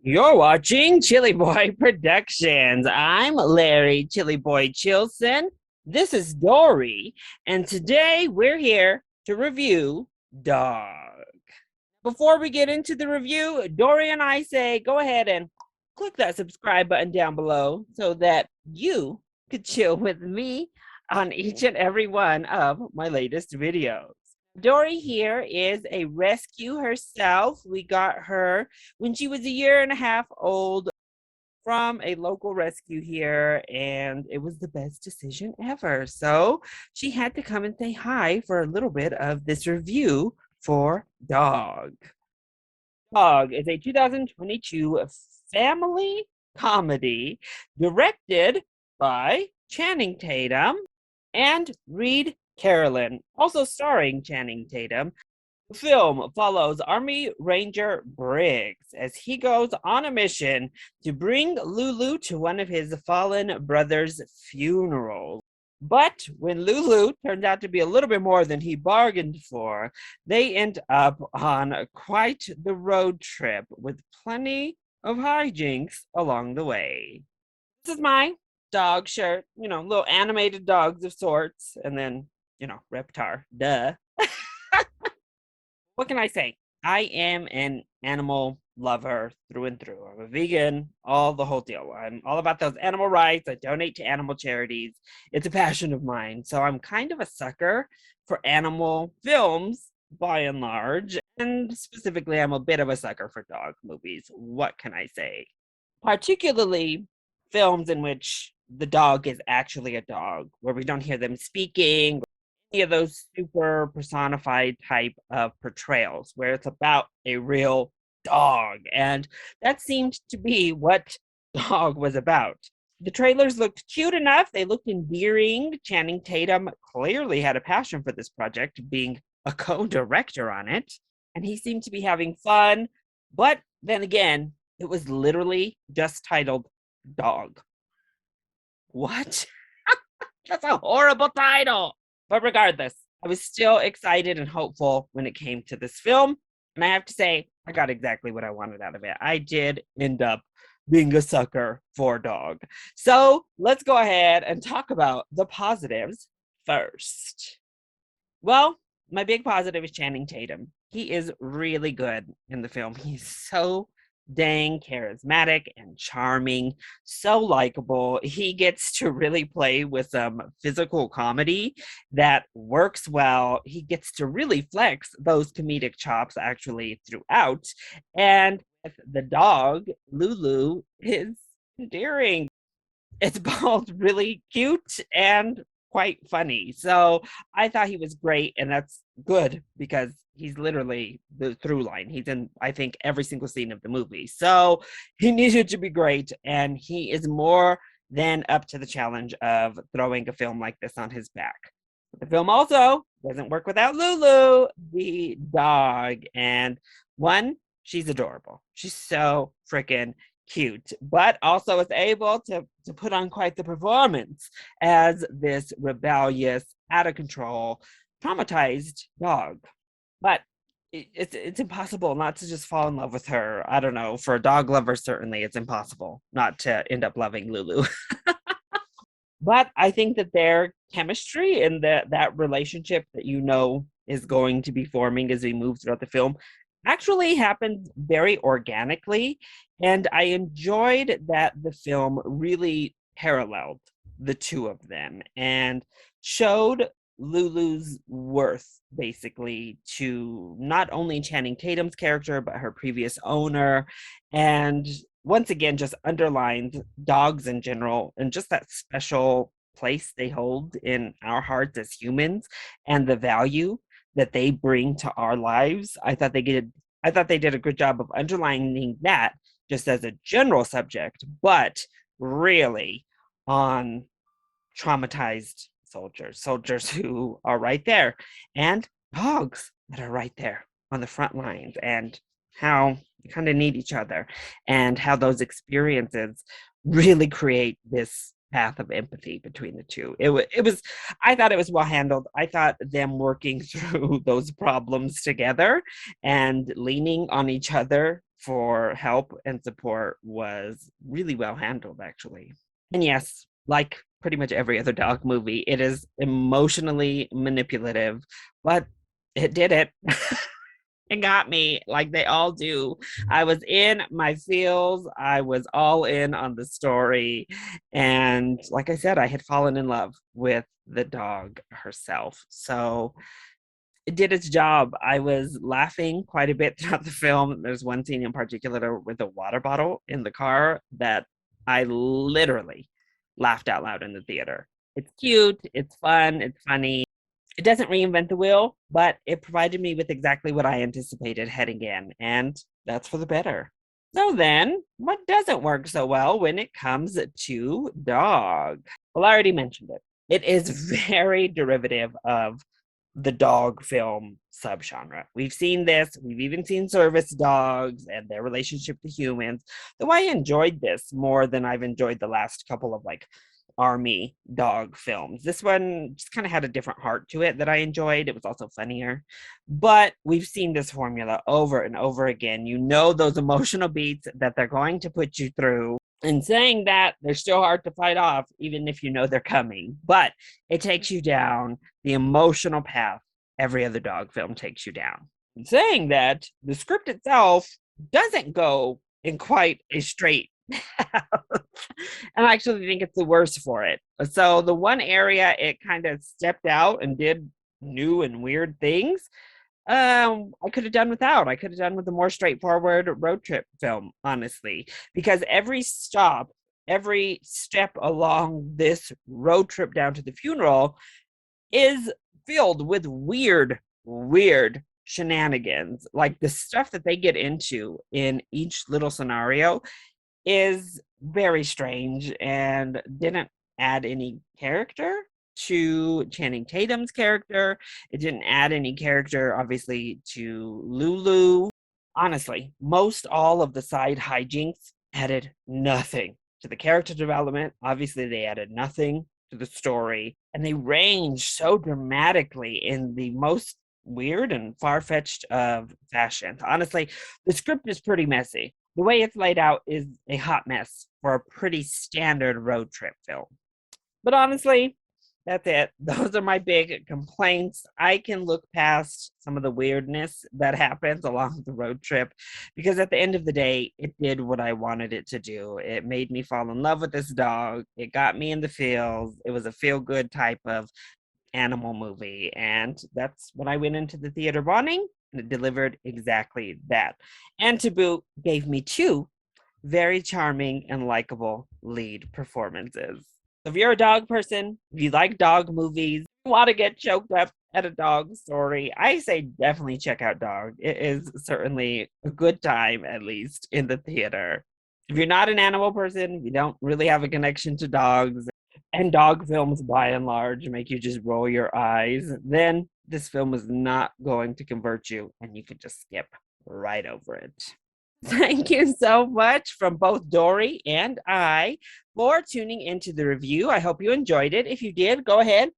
You're watching ChillyBoy Productions. I'm Larry ChillyBoy Chilson. This is Dory, and today we're here to review Dog. Before we get into the review, Dory and I say go ahead and click that subscribe button down below so that you could chill with me on each and every one of my latest videos. Dory here is a rescue herself. We got her when she was a year and a half old from a local rescue here, and it was the best decision ever. So she had to come and say hi for a little bit of this review for Dog. Dog is a 2022 family comedy directed by Channing Tatum and Reed Carolyn, also starring Channing Tatum. The film follows Army Ranger Briggs as he goes on a mission to bring Lulu to one of his fallen brother's funerals. But when Lulu turns out to be a little bit more than he bargained for, they end up on quite the road trip with plenty of hijinks along the way. This is my dog shirt, little animated dogs of sorts, and then, Reptar, duh. What can I say? I am an animal lover through and through. I'm a vegan, all the whole deal. I'm all about those animal rights. I donate to animal charities. It's a passion of mine. So I'm kind of a sucker for animal films by and large. And specifically, I'm a bit of a sucker for dog movies. What can I say? Particularly films in which the dog is actually a dog, where we don't hear them speaking, any of those super personified type of portrayals where it's about a real dog. And that seemed to be what Dog was about. The trailers looked cute enough, they looked endearing. Channing Tatum clearly had a passion for this project, being a co-director on it, and he seemed to be having fun. But then again, it was literally just titled Dog. What? That's a horrible title. But regardless, I was still excited and hopeful when it came to this film. And I have to say, I got exactly what I wanted out of it. I did end up being a sucker for Dog. So let's go ahead and talk about the positives first. Well, my big positive is Channing Tatum. He is really good in the film. He's so dang charismatic and charming, so likable. He gets to really play with some physical comedy that works well. He gets to really flex those comedic chops actually throughout. And the dog, Lulu, is endearing. It's both really cute and quite funny. So I thought he was great, and that's good because he's literally the through line. He's in, I think, every single scene of the movie. So he needed to be great, and he is more than up to the challenge of throwing a film like this on his back. The film also doesn't work without Lulu, the dog. And one, she's adorable. She's so freaking cute, but also is able to put on quite the performance as this rebellious, out of control, traumatized dog. But it's impossible not to just fall in love with her. I don't know. For a dog lover, certainly it's impossible not to end up loving Lulu. But I think that their chemistry and that relationship that is going to be forming as we move throughout the film actually happened very organically. And I enjoyed that the film really paralleled the two of them and showed Lulu's worth basically to not only Channing Tatum's character, but her previous owner. And once again, just underlined dogs in general and just that special place they hold in our hearts as humans and the value that they bring to our lives. I thought they did a good job of underlining that just as a general subject, but really on traumatized soldiers who are right there, and dogs that are right there on the front lines, and how you kind of need each other, and how those experiences really create this path of empathy between the two. I thought it was well handled. I thought them working through those problems together and leaning on each other for help and support was really well handled, actually. And yes, like pretty much every other dog movie, it is emotionally manipulative, but it did it. It got me like they all do. I was in my feels. I was all in on the story. And like I said, I had fallen in love with the dog herself. So it did its job. I was laughing quite a bit throughout the film. There's one scene in particular with a water bottle in the car that I literally laughed out loud in the theater. It's cute, it's fun, it's funny. It doesn't reinvent the wheel, but it provided me with exactly what I anticipated heading in, and that's for the better. So then, what doesn't work so well when it comes to dog? Well, I already mentioned it. It is very derivative of the dog film subgenre. We've seen this, we've even seen service dogs and their relationship to humans. Though I enjoyed this more than I've enjoyed the last couple of like army dog films. This one just kind of had a different heart to it that I enjoyed. It was also funnier. But we've seen this formula over and over again. You know those emotional beats that they're going to put you through. And saying that, they're still hard to fight off, even if you know they're coming. But it takes you down the emotional path every other dog film takes you down. And saying that, the script itself doesn't go in quite a straight and I actually think it's the worst for it. So the one area it kind of stepped out and did new and weird things, I could have done without. I could have done with a more straightforward road trip film, honestly, because every step along this road trip down to the funeral is filled with weird shenanigans. Like the stuff that they get into in each little scenario is very strange and didn't add any character to Channing Tatum's character. It didn't add any character, obviously, to Lulu. Honestly, most all of the side hijinks added nothing to the character development. Obviously, they added nothing to the story, and they range so dramatically in the most weird and far-fetched of fashions. Honestly, the script is pretty messy. The way it's laid out is a hot mess for a pretty standard road trip film. But honestly, that's it. Those are my big complaints. I can look past some of the weirdness that happens along the road trip because at the end of the day, it did what I wanted it to do. It made me fall in love with this dog. It got me in the feels. It was a feel good type of animal movie. And that's when I went into the theater wanting, and it delivered exactly that. And to boot, gave me two very charming and likable lead performances. So if you're a dog person, if you like dog movies, you want to get choked up at a dog story, I say definitely check out Dog. It is certainly a good time, at least in the theater. If you're not an animal person, you don't really have a connection to dogs, and dog films by and large make you just roll your eyes, then this film is not going to convert you and you can just skip right over it. Thank you so much from both Dory and I for tuning into the review. I hope you enjoyed it. If you did, go ahead,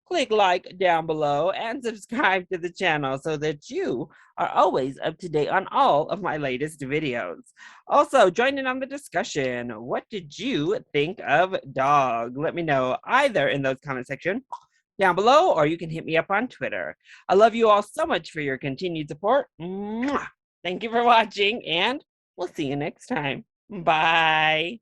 click like down below and subscribe to the channel so that you are always up to date on all of my latest videos. Also, join in on the discussion. What did you think of Dog? Let me know either in those comment section down below, or you can hit me up on Twitter. I love you all so much for your continued support. Mwah! Thank you for watching, and we'll see you next time. Bye.